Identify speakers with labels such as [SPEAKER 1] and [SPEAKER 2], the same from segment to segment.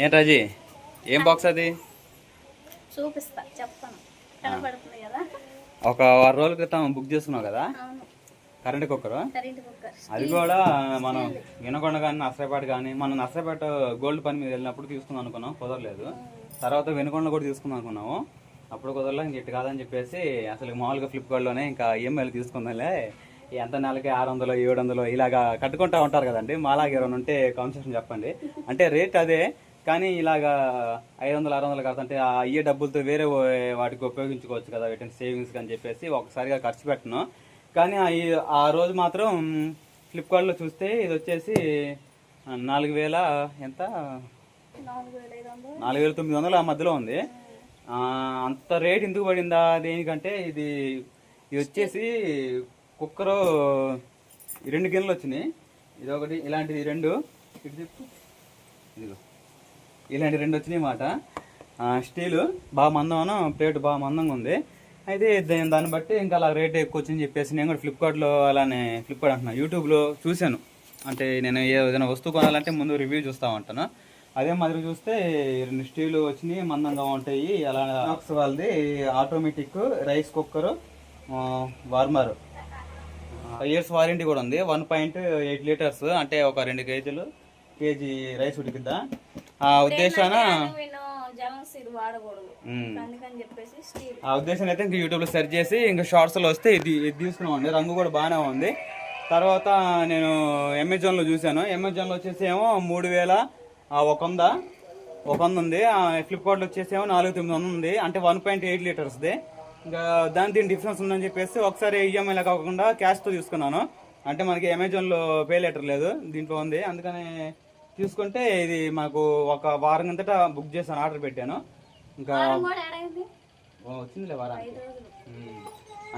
[SPEAKER 1] ఏం రాజీ, ఏం బాక్స్ అది?
[SPEAKER 2] చూపిస్తా, చెప్తాను. కనబడుతుంది కదా.
[SPEAKER 1] ఒక వారం రోజుల క్రితం బుక్ చేసుకున్నావు కదా కరెంట్ కుక్కర్. అది కూడా మనం వినకొండ కానీ నర్సరాపేట కానీ, మనం నర్సరాపేట గోల్డ్ పని మీద వెళ్ళినప్పుడు తీసుకుందాం అనుకున్నాం, కుదరలేదు. తర్వాత వినకొండ కూడా తీసుకుందాం అనుకున్నాము, అప్పుడు కుదరలే. ఇంక ఇటు కాదని చెప్పేసి అసలు మామూలుగా ఫ్లిప్కార్ట్లోనే ఇంకా ఈఎంఐలు తీసుకుందాంలే, ఎంత నెలకి 600 700 ఇలాగా కట్టుకుంటూ ఉంటారు కదండి. మాలాగా ఎవరైనా ఉంటే కన్సెషన్ చెప్పండి. అంటే రేట్ అదే, కానీ ఇలాగా 500 600 కడుతుంటే ఆ అయ్యే డబ్బులతో వేరే వాటికి ఉపయోగించుకోవచ్చు కదా, వీటిని సేవింగ్స్ అని చెప్పేసి ఒకసారిగా ఖర్చు పెట్టను. కానీ ఆ రోజు మాత్రం ఫ్లిప్కార్ట్లో చూస్తే ఇది వచ్చేసి 4000 ఎంత 4900 ఆ మధ్యలో ఉంది. అంత రేట్ ఎందుకు పడిందా దేనికంటే, ఇది వచ్చేసి కుక్కరు 2 గిన్నెలు వచ్చినాయి. ఇది ఒకటి, ఇలాంటిది 2, ఇటు చెప్పు, ఇదిగో ఇలాంటి 2 వచ్చినాయి అన్నమాట. స్టీలు బాగా మందం, ప్లేట్ బాగా మందంగా ఉంది. అయితే దాన్ని బట్టి ఇంకా అలా రేట్ ఎక్కువ వచ్చిందని చెప్పేసి నేను కూడా ఫ్లిప్కార్ట్లో, అలానే ఫ్లిప్కార్ట్ అంటున్నాను, యూట్యూబ్లో చూశాను. అంటే నేను ఏదైనా వస్తువు కొనాలంటే ముందు రివ్యూ చూస్తూ ఉంటాను. అదే మాదిరి చూస్తే 2 స్టీలు వచ్చినాయి, మందంగా ఉంటాయి. అలా వాళ్ళది automatic rice cooker, warmer, 5 years warranty కూడా ఉంది. 1.8 liters, అంటే ఒక 2 కేజీ రైస్ ఉడికిద్దా ఆ ఉద్దేశాన అయితే ఇంకా యూట్యూబ్లో సెర్చ్ చేసి ఇంకా షార్ట్స్లో వస్తే ఇది తీసుకున్నామండి. రంగు కూడా బాగానే ఉంది. తర్వాత నేను అమెజాన్లో చూశాను. అమెజాన్లో వచ్చేసి ఏమో 3100 ఉంది. ఫ్లిప్కార్ట్లో వచ్చేసి ఏమో 4900 ఉంది. అంటే 1.8 లీటర్స్ది. ఇంకా దీని డిఫరెన్స్ ఉందని చెప్పేసి ఒకసారి ఈఎంఐలా కాకుండా క్యాష్తో తీసుకున్నాను. అంటే మనకి అమెజాన్లో పే లెటర్ లేదు, దీంట్లో ఉంది. అందుకని తీసుకుంటే ఇది మాకు ఒక వారం అంతటా బుక్ చేశాను, ఆర్డర్ పెట్టాను. ఇంకా వచ్చిందిలే వారానికి.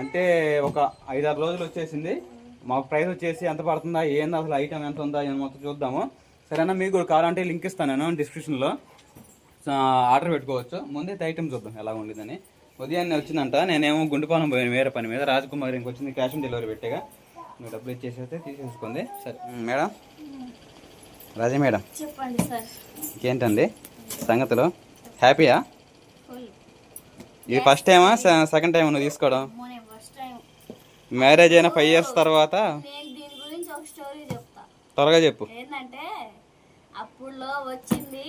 [SPEAKER 1] అంటే ఒక 5-6 రోజులు వచ్చేసింది. మాకు ప్రైస్ వచ్చేసి ఎంత పడుతుందా, ఏంది అసలు ఐటమ్ ఎంత ఉందా అని మొత్తం చూద్దాము. సరేనా, మీకు కూడా కావాలంటే లింక్ ఇస్తాను నేను డిస్క్రిప్షన్లో, ఆర్డర్ పెట్టుకోవచ్చు. ముందైతే ఐటమ్ చూద్దాం ఎలా ఉండేదని. ఉదయాన్నే వచ్చిందంట, నేనేమో గుండుపాలెం పోయాను వేరే పని మీద. రాజకుమారి ఇంకొచ్చింది, క్యాష్ ఆన్ డెలివరీ పెట్టాగా, మీరు డబ్బులు ఇచ్చేసి తీసేసుకోండి. సరే మేడం, రాజీ మేడం
[SPEAKER 2] చెప్పండి సార్.
[SPEAKER 1] ఇంకేంటండి సంగతులు, హ్యాపీయా? ఇది ఫస్ట్ టైమా సెకండ్ టైం నువ్వు తీసుకోవడం? మ్యారేజ్ అయిన 5 years తర్వాత?
[SPEAKER 2] దీని గురించి ఒక స్టోరీ చెప్తా,
[SPEAKER 1] త్వరగా చెప్పు.
[SPEAKER 2] ఏంటంటే అప్పుడులో వచ్చింది,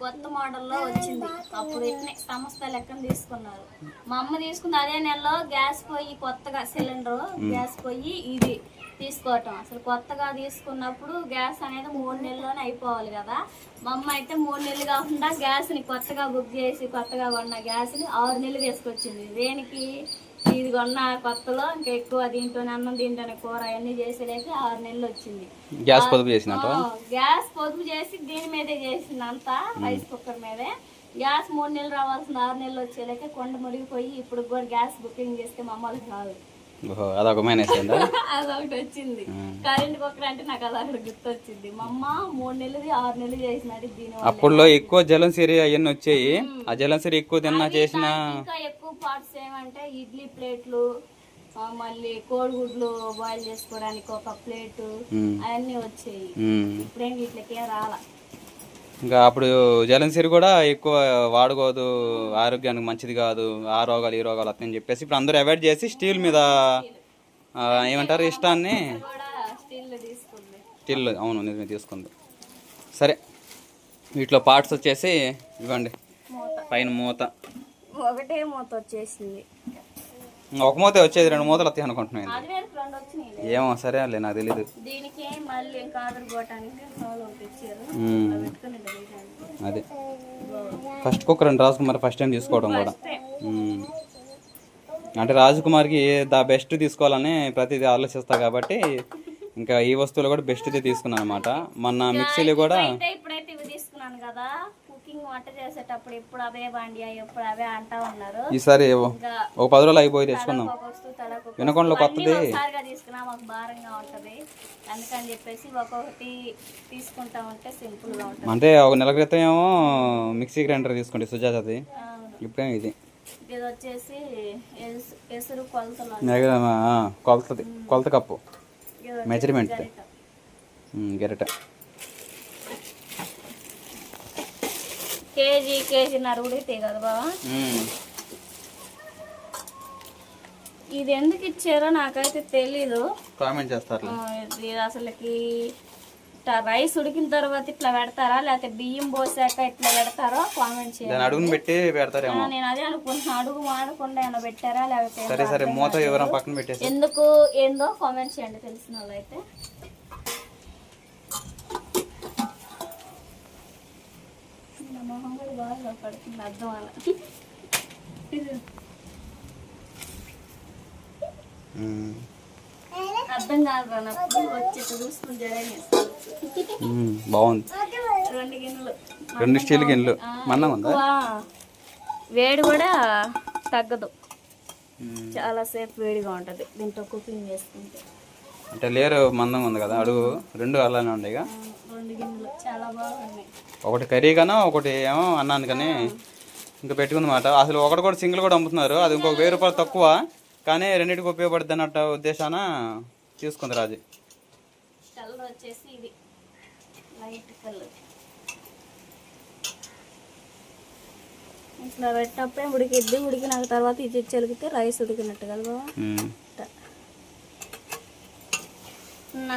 [SPEAKER 2] కొత్త మోడల్లో వచ్చింది. అప్పుడు ఇట్నే సంస్థ లెక్కన తీసుకున్నారు. మా అమ్మ తీసుకుంది అదే నెలలో. గ్యాస్ పొయ్యి కొత్తగా, సిలిండర్ గ్యాస్ పొయ్యి ఇది తీసుకోవటం. అసలు కొత్తగా తీసుకున్నప్పుడు గ్యాస్ అనేది 3 నెలల్లోనే అయిపోవాలి కదా. మా అమ్మ అయితే 3 నెలలు కాకుండా గ్యాస్ని కొత్తగా బుక్ చేసి, కొత్తగా కొన్న గ్యాస్ని 6 నెలలు తీసుకొచ్చింది. దేనికి? ఇది కొన్న కొత్తలో ఇంకా ఎక్కువ దీంట్లోనే అన్నం, దీంట్లోనే కూర అవన్నీ చేసేలేక 6 నెలలు వచ్చింది.
[SPEAKER 1] గ్యాస్ పొదుపు చేసిన
[SPEAKER 2] గ్యాస్ పొదుపు చేసి దీని మీదే చేసింది అంతా, రైస్ కుక్కర్ మీదే. గ్యాస్ 3 నెలలు రావాల్సిన 6 నెలలు వచ్చేలేక కొండ మురిగిపోయి ఇప్పుడు కూడా గ్యాస్ బుకింగ్ చేస్తే మా అమ్మకి రాదు.
[SPEAKER 1] అదొక మైనస్.
[SPEAKER 2] అదొకటి వచ్చింది. కరెంట్ కుక్కర్ అంటే నాకు అది అక్కడ గుర్తొచ్చింది. మా అమ్మ 3 నెలలు 6 నెలలు చేసినది దీని.
[SPEAKER 1] అప్పుడులో ఎక్కువ జలంసిరి అవన్నీ వచ్చాయి. ఆ జలంసిరి ఎక్కువ తిన్నా చేసిన
[SPEAKER 2] ఇంకా ఎక్కువ పార్ట్స్ ఏమంటే ఇడ్లీ ప్లేట్లు, మళ్ళీ కోడిగుడ్లు బాయిల్ చేసుకోవడానికి ఒక ప్లేటు, అవన్నీ వచ్చాయి. ఇప్పుడేం వీటికి రాలా.
[SPEAKER 1] ఇంకా అప్పుడు జలంసిరి కూడా ఎక్కువ వాడుకోదు, ఆరోగ్యానికి మంచిది కాదు, ఆ రోగాలు ఈ రోగాలు వస్తాయని చెప్పేసి ఇప్పుడు అందరూ అవాయిడ్ చేసి స్టీల్ మీద ఏమంటారు ఇష్టాన్ని, స్టీల్, అవును నిజమే తీసుకుంది. సరే, వీటిలో పార్ట్స్ వచ్చేసి ఇవ్వండి. పైన మూత,
[SPEAKER 2] ఒకటే మూత వచ్చేసింది.
[SPEAKER 1] ఒక మూత వచ్చేది, 2 మూతలు వస్తాయి అనుకుంటున్నాను. ఏమో సరే అలే, నాకు తెలీదు. అదే ఫస్ట్ కుక్కర్ అండి రాజకుమారి, ఫస్ట్ టైం తీసుకోవడం కూడా. అంటే రాజకుమారికి ద బెస్ట్ తీసుకోవాలని ప్రతిదీ ఆలోచిస్తా కాబట్టి ఇంకా ఈ వస్తువులు కూడా బెస్ట్ది తీసుకున్నాను అనమాట. మొన్న మిక్సీలు కూడా
[SPEAKER 2] ఇప్పుడైతే ఇవి తీసుకున్నాను కదా, కుకింగ్ వంట చేసేటప్పుడు ఎప్పుడు అవే బాండి ఎప్పుడు అవే అంటా ఉన్నారు.
[SPEAKER 1] ఈసారి ఒక 10 రోజులు అయిపోయి తెచ్చుకుందాం. వినకొండలో కొత్తది
[SPEAKER 2] తీసుకున్నా మాకు భారంగా ఉంటది, అందుకని చెప్పేసి ఒక్కొక్కటి తీసుకుంటా ఉంటే సింపుల్ గా ఉంటుంది.
[SPEAKER 1] అంటే ఒక నెల క్రితం ఏమో మిక్సీ గ్రైండర్ తీసుకుంటే సుజాతది, ఇప్పుడే ఇది
[SPEAKER 2] వచ్చేసి ఎసురు కొలతలు,
[SPEAKER 1] కొలత కప్పు, మెజర్మెంట్ గెరట.
[SPEAKER 2] కేజీన్నర ఉడికితే కదా బావా. ఇది ఎందుకు ఇచ్చారో నాకైతే తెలీదు,
[SPEAKER 1] కామెంట్ చేస్తారు.
[SPEAKER 2] ఇది అసలుకి రైస్ ఉడికిన తర్వాత ఇట్లా పెడతారా లేకపోతే బియ్యం పోసాక ఇట్లా పెడతారో కామెంట్ చేయాలి.
[SPEAKER 1] అడుగుని పెట్టి పెడతారేమో.
[SPEAKER 2] నేను అదే అనుకుంటున్నా, అడుగు మాడకుండా ఏమైనా పెట్టారా లేకపోతే
[SPEAKER 1] సరే సరే మూత ఎవరైనా పక్కన పెట్టేసి
[SPEAKER 2] ఎందుకు ఏందో కామెంట్ చేయండి తెలిసిన వాళ్ళు అయితే. మొహం కూడా బాగా పడుతుంది అర్థం అలా. అర్థం కాదు నాకు వచ్చేట్టు చూసుకుని
[SPEAKER 1] బాగుంది.
[SPEAKER 2] 2 గిన్నెలు
[SPEAKER 1] 2 స్టీల్ గిన్నెలు మన్నం ఉందా?
[SPEAKER 2] వేడి కూడా తగ్గదు, చాలా సేపు వేడిగా ఉంటది దీంట్లో కుకింగ్ చేసుకుంటే.
[SPEAKER 1] అంటే లేరు మందం ఉంది కదా అడుగు, 2 అలానే ఉండేగా.
[SPEAKER 2] 2 గిన్నెలు చాలా బాగున్నాయి.
[SPEAKER 1] ఒకటి కర్రీ కన్నా ఒకటి ఏమో అన్నాను కానీ ఇంకా పెట్టుకుందన్నమాట. అసలు ఒకటి కూడా సింగిల్ కూడా అమ్ముతున్నారు, అది ఇంకొక 1000 రూపాయలు తక్కువ, కానీ రెండింటికి ఉపయోగపడుతుంది అన్నట్టు ఉద్దేశాన తీసుకుంది రాజు.
[SPEAKER 2] కలర్ వచ్చేసి ఇది లైట్ కలర్. ఇట్లా పెట్టినప్పుడే ఉడికిద్ది, ఉడికిన తర్వాత ఇది చెలిగితే రైస్ ఉడికినట్టు కదా బాబా.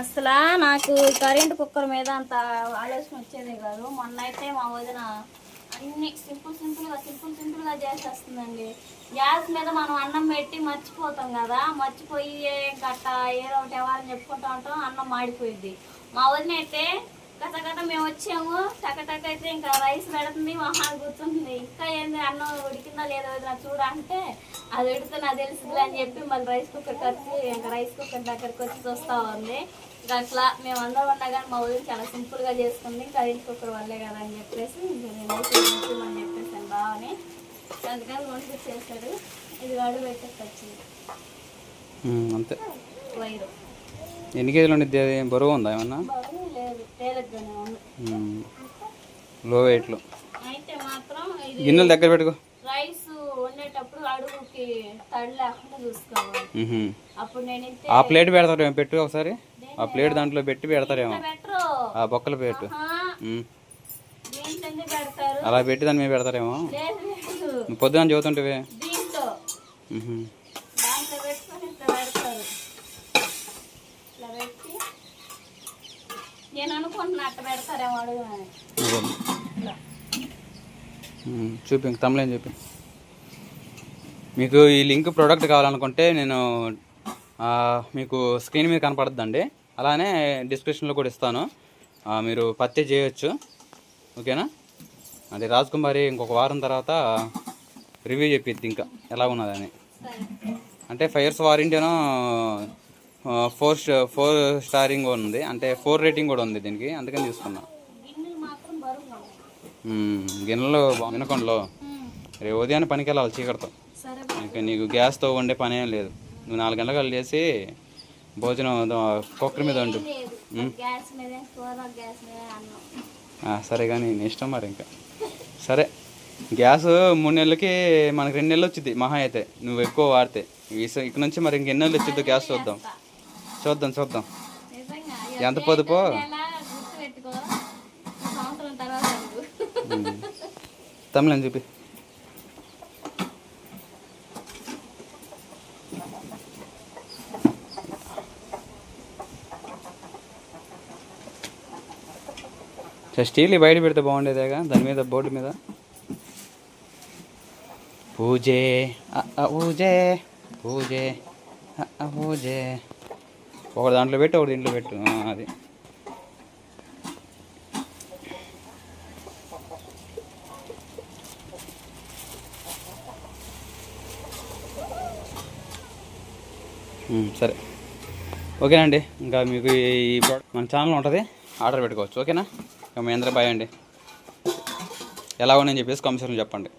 [SPEAKER 2] అసలు నాకు కరెంట్ కుక్కర్ మీద అంత ఆలోచన వచ్చేది కాదు. మొన్న అయితే మా వదిన అన్ని సింపుల్గా చేసేస్తుందండి. గ్యాస్ మీద మనం అన్నం పెట్టి మర్చిపోతాం కదా, మర్చిపోయి గట్ట ఏదో ఒకటి ఎవరని చెప్పుకుంటా ఉంటాం, అన్నం మాడిపోయింది. మా వదిన అయితే గత మేము వచ్చాము టకటక అయితే ఇంకా రైస్ పెడుతుంది, మహాన్ కూర్చుంటుంది. ఇంకా ఏంది అన్నం ఉడికిందా లేదో వదిన చూడ అంటే అది ఉడితే నాకు తెలుసులే అని చెప్పి మళ్ళీ రైస్ కుక్కర్కి వచ్చి ఇంకా రైస్ కుక్కర్ దగ్గరికి వచ్చి చూస్తూ ఉంది. ఇంకా అట్లా మేము అందరం ఉండగానే మా వదిన చాలా సింపుల్గా చేసుకుంది, కరెంట్ కుక్కర్ వల్లే కదా అని చెప్పేసి నేను అని చెప్పేసాను బావని. అందుకని వంట చేశాడు. ఇది వాడు పెట్టేసి వచ్చింది
[SPEAKER 1] అంతే.
[SPEAKER 2] వైరు
[SPEAKER 1] ఎన్ని కేజీలు ఉండిద్ది? అది బరువు ఉందా ఏమన్నా?
[SPEAKER 2] బరువు లేదు, తేలిగ్గానే ఉంది.
[SPEAKER 1] లో వెయిట్లో.
[SPEAKER 2] అయితే మాత్రం
[SPEAKER 1] గిన్నెలు దగ్గర పెట్టుకో.
[SPEAKER 2] రైస్ వండేటప్పుడు అడుగుకి తడి లేకుండా చూసుకోవాలి. అప్పుడు నేను
[SPEAKER 1] ఆ ప్లేట్ పెడతారేమో, పెట్టు ఒకసారి ఆ ప్లేట్ దాంట్లో పెట్టి పెడతారేమో,
[SPEAKER 2] పెట్టరు
[SPEAKER 1] ఆ బొక్కల ప్లేట్
[SPEAKER 2] దీంట్లో పెడతారు,
[SPEAKER 1] అలా పెట్టి దాని మీద పెడతారేమో.
[SPEAKER 2] లేదు
[SPEAKER 1] పొద్దున చదువుతుంటే
[SPEAKER 2] దీంట్లో దాంట్లో పెట్టుకొని ఇట్లా పెడతారు. ఇట్లా పెట్టి నేను అనుకుంటున్నా అట్లా పెడతారేమో అడుగు అని.
[SPEAKER 1] చూపి తమ్ములేం చెప్పి. మీకు ఈ లింక్ ప్రోడక్ట్ కావాలనుకుంటే నేను మీకు స్క్రీన్ మీద కనపడుతుందండి, అలానే డిస్క్రిప్షన్లో కూడా ఇస్తాను, మీరు పర్చేజ్ చేయొచ్చు. ఓకేనా? అది రాజ్ కుమారి ఇంకొక వారం తర్వాత రివ్యూ చెప్పిద్ది ఇంకా ఎలా ఉన్నదని. అంటే 5 years వారంటీనో 4 స్టారింగ్ ఉంది, అంటే 4 రేటింగ్ కూడా ఉంది దీనికి, అందుకని తీసుకున్నా. గిన్నెలో వినకొండలో రేపు ఉదయాన్నే పనికి వెళ్ళాలి చీకటితో. ఇంకా నీకు గ్యాస్తో వండే పని ఏం లేదు, నువ్వు 4 గంటలకు వెళ్ళి చేసి భోజనం కుక్కర్ మీద వండు. సరే కానీ నీ ఇష్టం మరి. ఇంకా సరే, గ్యాస్ 3 నెలలకి మనకి 2 నెలలు వచ్చింది మహా అయితే, నువ్వు ఎక్కువ వాడితే. ఇక నుంచి మరి ఇంకెన్ని నెలలు వచ్చిద్దో గ్యాస్ చూద్దాం ఎంత పొదుపో. తమిళని చూపి. స్టీల్ బయట పెడితే బాగుండేదేగా, దాని మీద బోర్డు మీద పూజే పూజే పూజే పూజే, ఒకటి దాంట్లో పెట్టు ఒకటి దీంట్లో పెట్టు. అది సరే, ఓకేనండి. ఇంకా మీకు ఈ ప్రోడక్ట్ మన ఛానల్ ఉంటుంది, ఆర్డర్ పెట్టుకోవచ్చు. ఓకేనా? మీ అందరూ బాయ్ అండి. ఎలా ఉన్నాయని చెప్పేసి కామెంట్స్లో చెప్పండి.